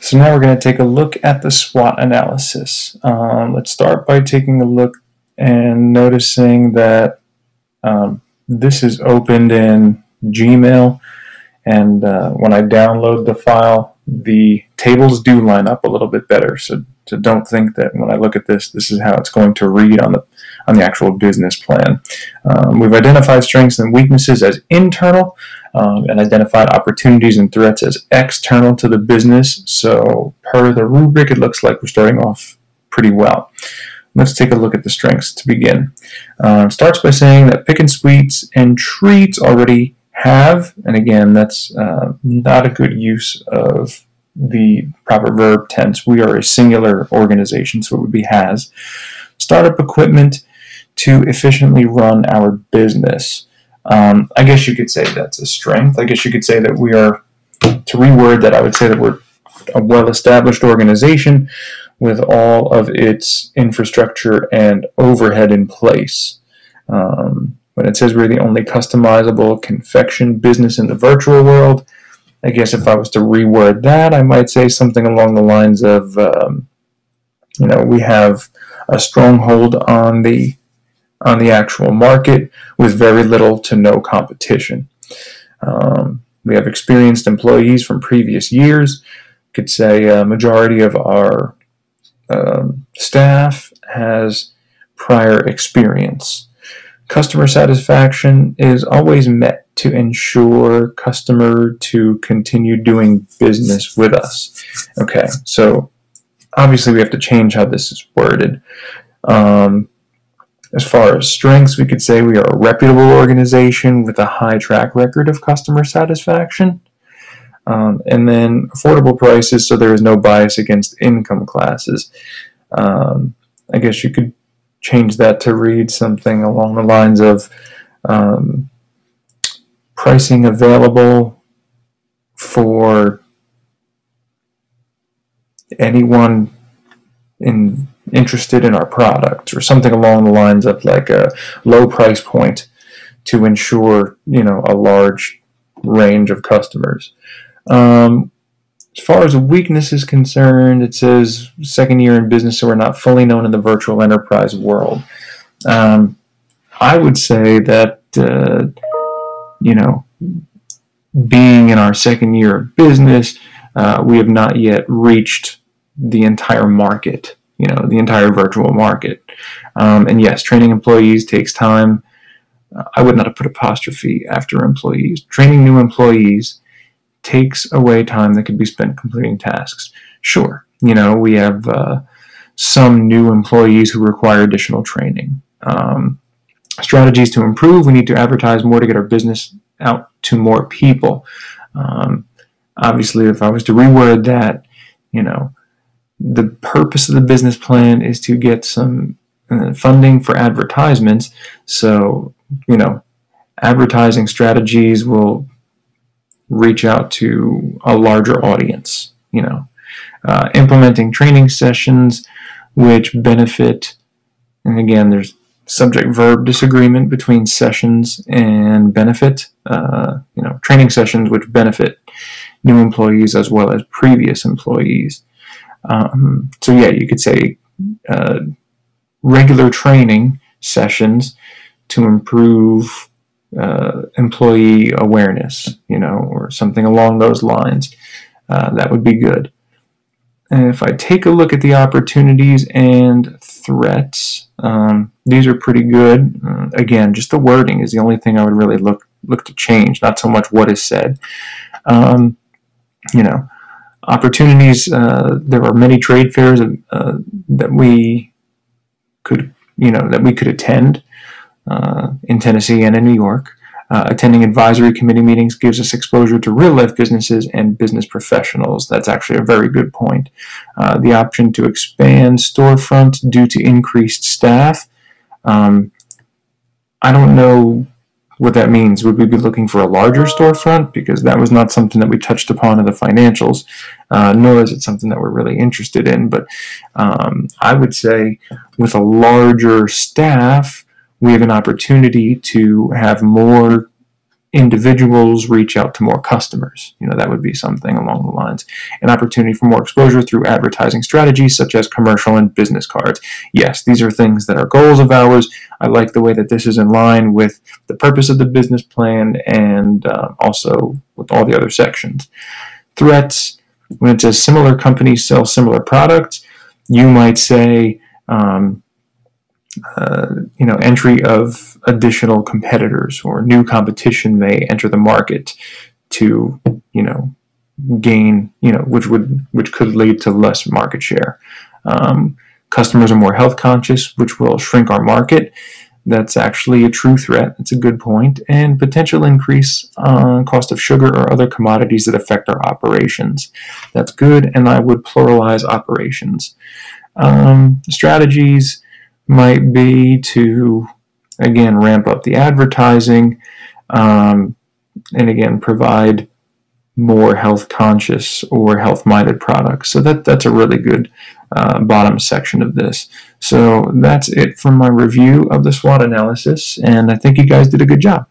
So now we're going to take a look at the SWOT analysis. Let's start by taking a look and noticing that this is opened in Gmail, and when I download the file, the tables do line up a little bit better. So don't think that when I look at this is how it's going to read on the actual business plan. We've identified strengths and weaknesses as internal, and identified opportunities and threats as external to the business. So per the rubric, it looks like we're starting off pretty well. Let's take a look at the strengths to begin. It starts by saying that pick and sweets and treats already have, and again, that's not a good use of the proper verb tense. We are a singular organization, so it would be has. Startup equipment to efficiently run our business. I guess you could say that's a strength. I guess you could say that we are, to reword that, I would say that we're a well-established organization with all of its infrastructure and overhead in place. When it says we're the only customizable confection business in the virtual world, I guess if I was to reword that, I might say something along the lines of, we have a stronghold on the actual market with very little to no competition. We have experienced employees from previous years. Could say a majority of our staff has prior experience. Customer satisfaction is always met to ensure customer to continue doing business with us. Okay, so obviously we have to change how this is worded. As far as strengths, we could say we are a reputable organization with a high track record of customer satisfaction. And then affordable prices, so there is no bias against income classes. I guess you could change that to read something along the lines of pricing available for anyone interested in our product, or something along the lines of like a low price point to ensure, a large range of customers. As far as a weakness is concerned, it says second year in business, so we're not fully known in the virtual enterprise world. I would say that, being in our second year of business, we have not yet reached the entire market, the entire virtual market. And yes, training employees takes time. I would not have put apostrophe after employees. Training new employees takes away time that could be spent completing tasks. Sure, we have some new employees who require additional training. Strategies to improve: we need to advertise more to get our business out to more people. Obviously, if I was to reword that, the purpose of the business plan is to get some funding for advertisements. So, advertising strategies will reach out to a larger audience. Implementing training sessions which benefit, and again, there's subject-verb disagreement between sessions and benefit. Training sessions which benefit new employees as well as previous employees. So yeah, you could say regular training sessions to improve employee awareness, or something along those lines. That would be good. And if I take a look at the opportunities and threats, these are pretty good. Again, just the wording is the only thing I would really look to change, not so much what is said. Opportunities, there are many trade fairs that we could attend in Tennessee and in New York. Attending advisory committee meetings gives us exposure to real-life businesses and business professionals. That's actually a very good point. The option to expand storefront due to increased staff. I don't know what that means. Would we be looking for a larger storefront? Because that was not something that we touched upon in the financials, nor is it something that we're really interested in. But I would say with a larger staff, we have an opportunity to have more individuals reach out to more customers. That would be something along the lines. An opportunity for more exposure through advertising strategies such as commercial and business cards. Yes, these are things that are goals of ours. I like the way that this is in line with the purpose of the business plan and also with all the other sections. Threats, when it says similar companies sell similar products, you might say entry of additional competitors or new competition may enter the market to, gain, which could lead to less market share. Customers are more health conscious, which will shrink our market. That's actually a true threat. It's a good point. And potential increase cost of sugar or other commodities that affect our operations. That's good, and I would pluralize operations. Strategies might be to, again, ramp up the advertising and, again, provide more health-conscious or health-minded products. So that's a really good bottom section of this. So that's it for my review of the SWOT analysis, and I think you guys did a good job.